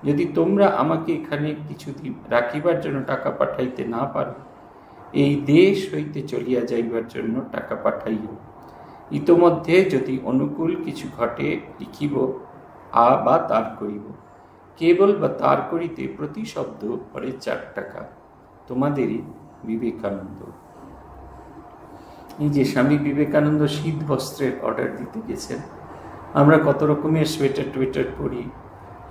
যদি তোমরা আমাকে এখানে কিছুদিন রাখিবার জন্য টাকা পাঠাইতে না পারো, এই দেশ হইতে চলিয়া যাইবার জন্য টাকা পাঠাইও। ইতোমধ্যে যদি অনুকূল কিছু ঘটে লিখিব, বা তার করিব। কেবল বা তার করিতে প্রতি শব্দ পরে 4 টাকা। তোমাদেরই বিবেকানন্দ। এই যে স্বামী বিবেকানন্দ শীত বস্ত্রের অর্ডার দিতে গেছেন। আমরা কত রকমের সোয়েটার টোয়েটার পরি,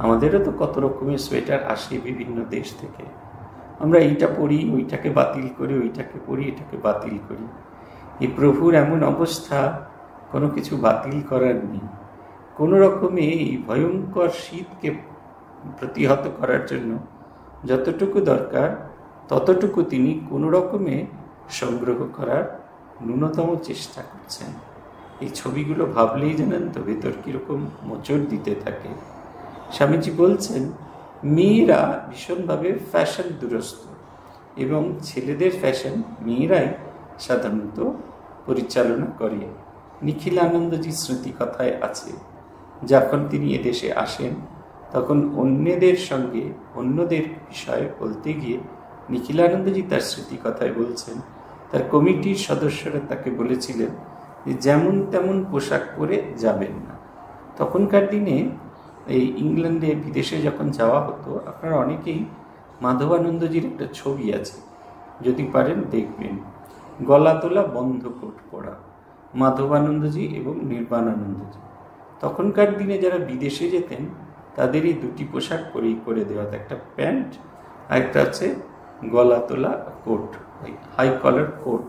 আমাদেরও তো কত রকমের সোয়েটার আসে বিভিন্ন দেশ থেকে। আমরা এইটা পরি, ওইটাকে বাতিল করি, ওইটাকে পরি, এটাকে বাতিল করি। এই প্রভুর এমন অবস্থা, কোনো কিছু বাতিল করার নেই। কোনো রকমে এই ভয়ঙ্কর শীতকে প্রতিহত করার জন্য যতটুকু দরকার ততটুকু তিনি কোনো রকমে সংগ্রহ করার ন্যূনতম চেষ্টা করছেন। এই ছবিগুলো ভাবলেই জানেন তো ভেতর কীরকম মোচড় দিতে থাকে। স্বামীজি বলছেন, মেয়েরা ভীষণভাবে ফ্যাশন দুরস্ত, এবং ছেলেদের ফ্যাশন মেয়েরাই সাধারণত পরিচালনা করে। নিখিলানন্দজির স্মৃতি কথায় আছে, যখন তিনি এদেশে আসেন তখন অন্যদের সঙ্গে অন্যদের বিষয়ে বলতে গিয়ে নিখিলানন্দজি তার স্মৃতি কথায় বলছেন, তার কমিটির সদস্যরা তাকে বলেছিলেন যে যেমন তেমন পোশাক পরে যাবেন না। তখনকার দিনে এই ইংল্যান্ডে বিদেশে যখন যাওয়া হতো, আপনারা অনেকেই মাধবানন্দজির একটা ছবি আছে, যদি পারেন দেখবেন, গলা তোলা বন্ধ কোট পরা মাধবানন্দজি এবং নির্বাণানন্দজি। তখনকার দিনে যারা বিদেশে যেতেন তাদের এই দুটি পোশাক পরেই করে দেওয়া, একটা প্যান্ট আর একটা হচ্ছে গলা তোলা কোট, হাই কলার কোট।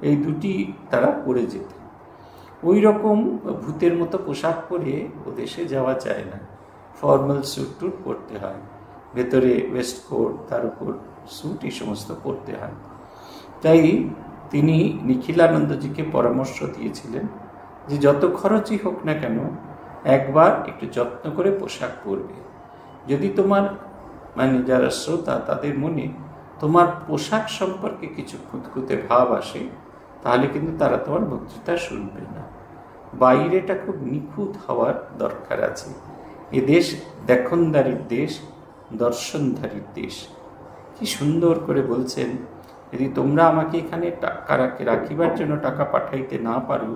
এই দুটি তারা পরে যেতেন। ওই রকম ভূতের মতো পোশাক পরে ও দেশে যাওয়া যায় না। ফর্মাল স্যুট টুট পরতে হয়, ভেতরে ওয়েস্ট কোট, তার উপর স্যুট, এই সমস্ত পরতে হয়। তাই তিনি নিখিলানন্দজিকে পরামর্শ দিয়েছিলেন যে যত খরচই হোক না কেন একবার একটু যত্ন করে পোশাক পরবে। যদি তোমার যারা শ্রোতা তাদের মনে তোমার পোশাক সম্পর্কে কিছু খুঁতখুঁতে ভাব আসে, তাহলে কিন্তু তারা তোমার বক্তৃতা শুনবে না। বাইরেটা খুব নিখুঁত হওয়ার দরকার আছে। এ দেশ দেখনদারির দেশ, দর্শনধারীর দেশ। কি সুন্দর করে বলছেন, যদি তোমরা আমাকে এখানে রাখিবার জন্য টাকা পাঠাইতে না পারো,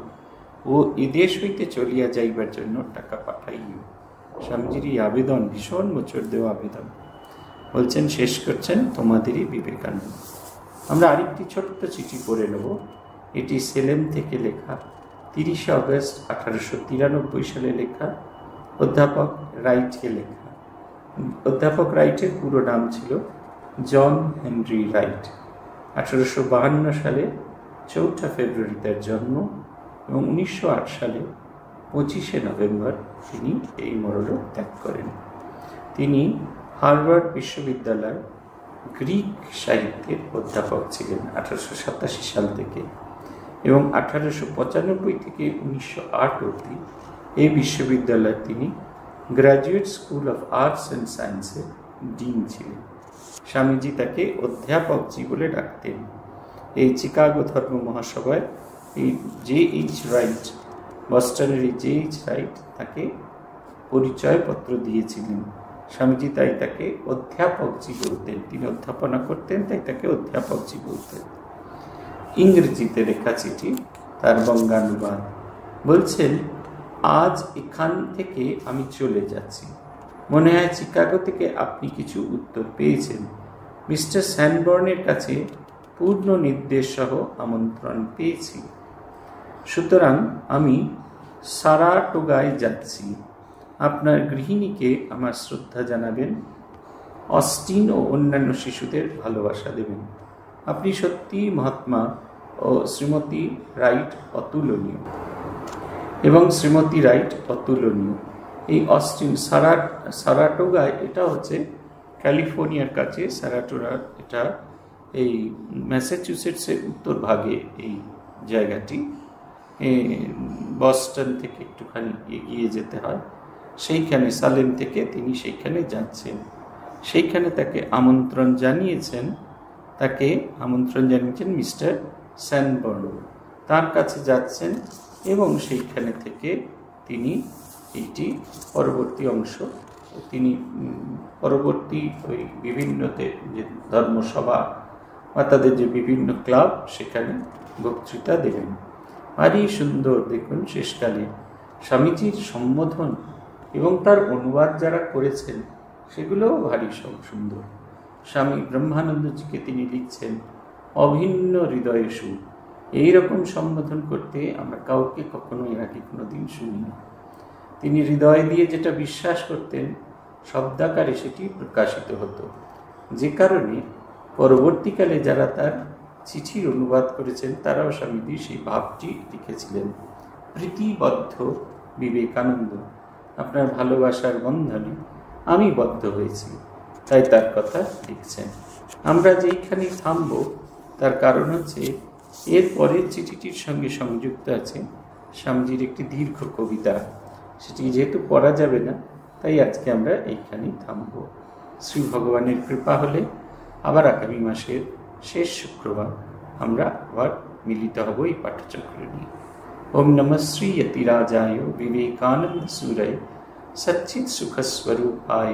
ও এদেশ হইতে চলিয়া যাইবার জন্য টাকা পাঠাইও। স্বামীজির এই আবেদন ভীষণ মোচড় দেওয়া আবেদন। বলছেন, শেষ করছেন, তোমাদেরই বিবেকানন্দ। আমরা আরেকটি ছোট্ট চিঠি পড়ে নেব। এটি সেলেম থেকে লেখা, 30 অগস্ট 1893 সালে লেখা, অধ্যাপক রাইটকে লেখা। অধ্যাপক রাইটের পুরো নাম ছিল জন হেনরি রাইট। 1852 সালে 4 ফেব্রুয়ারি তার জন্ম এবং 1908 সালে 25 নভেম্বর তিনি এই মরলোক ত্যাগ করেন। তিনি হার্ভার্ড বিশ্ববিদ্যালয় গ্রিক সাহিত্যের অধ্যাপক ছিলেন 1887 সাল থেকে, এবং 1895 থেকে 1908 অবধি এই বিশ্ববিদ্যালয়ে তিনি graduate school of arts and সায়েন্সের ডিন ছিলেন। স্বামীজি তাকে অধ্যাপকজি বলে ডাকতেন। এই চিকাগো ধর্ম মহাসভায় এই J.H. রাইট, বস্টনের এই J.H. রাইট তাকে পরিচয়পত্র দিয়েছিলেন। স্বামীজি তাই তাকে অধ্যাপকজি বলতেন। তিনি অধ্যাপনা করতেন, তাই তাকে অধ্যাপকজি বলতেন। ইংরেজিতে লেখা চিঠি, তার বঙ্গানুবাদ। বলছেন, আজ এখান থেকে আমি চলে যাচ্ছি। মনে হয় চিকাগো থেকে আপনি কিছু উত্তর পেয়েছেন। মিস্টার স্যানবর্নের কাছে পূর্ণ নির্দেশ সহ আমন্ত্রণ পেয়েছি। সুতরাং আমি সারাটোগায় যাচ্ছি। আপনার গৃহিণীকে আমার শ্রদ্ধা জানাবেন। অস্টিন ও অন্যান্য শিশুদের ভালোবাসা দেবেন। আপনি সত্যি মহাত্মা ও শ্রীমতী রাইট অতুলনীয়, এবং শ্রীমতী রাইট অতুলনীয়। এই অস্টিন সারাটোগায়, এটা হচ্ছে ক্যালিফোর্নিয়ার কাছে সারাটোগা। এটা এই ম্যাসাচুসেটসের উত্তর ভাগে এই জায়গাটি। বস্টন থেকে একটুখানি এগিয়ে যেতে হয়। সেইখানে সালেম থেকে তিনি সেইখানে যাচ্ছেন। সেইখানে তাকে আমন্ত্রণ জানিয়েছেন মিস্টার স্যানবর্ন। তার কাছে যাচ্ছেন এবং সেইখানে থেকে তিনি এইটি পরবর্তী অংশ, তিনি পরবর্তী ওই বিভিন্ন যে ধর্মসভা বা তাদের যে বিভিন্ন ক্লাব, সেখানে বক্তৃতা দেবেন। ভারী সুন্দর। দেখুন, শেষকালে স্বামীজির সম্বোধন এবং তার অনুবাদ যারা করেছেন সেগুলোও ভারী সুন্দর। স্বামী ব্রহ্মানন্দজিকে তিনি লিখছেন, অভিন্ন হৃদয়ে সুর। এইরকম সম্বোধন করতে আমরা কাউকে কখনো এর আগে কোনোদিন শুনিনি। তিনি হৃদয় দিয়ে যেটা বিশ্বাস করতেন, শব্দাকারে সেটি প্রকাশিত হতো। যে কারণে পরবর্তীকালে যারা তার চিঠির অনুবাদ করেছেন তারাও স্বামীজি সেই ভাবটি লিখেছিলেন। প্রীতিবদ্ধ বিবেকানন্দ, আপনার ভালোবাসার বন্ধনে আমি বদ্ধ হয়েছি, তাই তার কথা লিখছেন। আমরা যেইখানে থামব তার কারণ হচ্ছে এর পরের চিঠিটির সঙ্গে সংযুক্ত আছে স্বামীজির একটি দীর্ঘ কবিতা। সেটি যেহেতু পড়া যাবে না, তাই আজকে আমরা এইখানেই থামব। শ্রী ভগবানের কৃপা হলে আবার আগামী মাসের শেষ শুক্রবার আমরা আবার মিলিত হব এই পাঠচক্র নিয়ে। ওম নমঃ শ্রী यतिराजाय विवेकानंद सूरय सच्चित सुख स्वरूपाय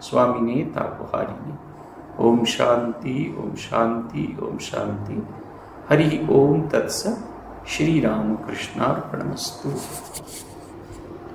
स्वामिने तापहारिणे। ओम शांति, ओम शांति, ओम शांति। हरि ओम तत्सत्। श्री राम कृष्णार्पणमस्तु।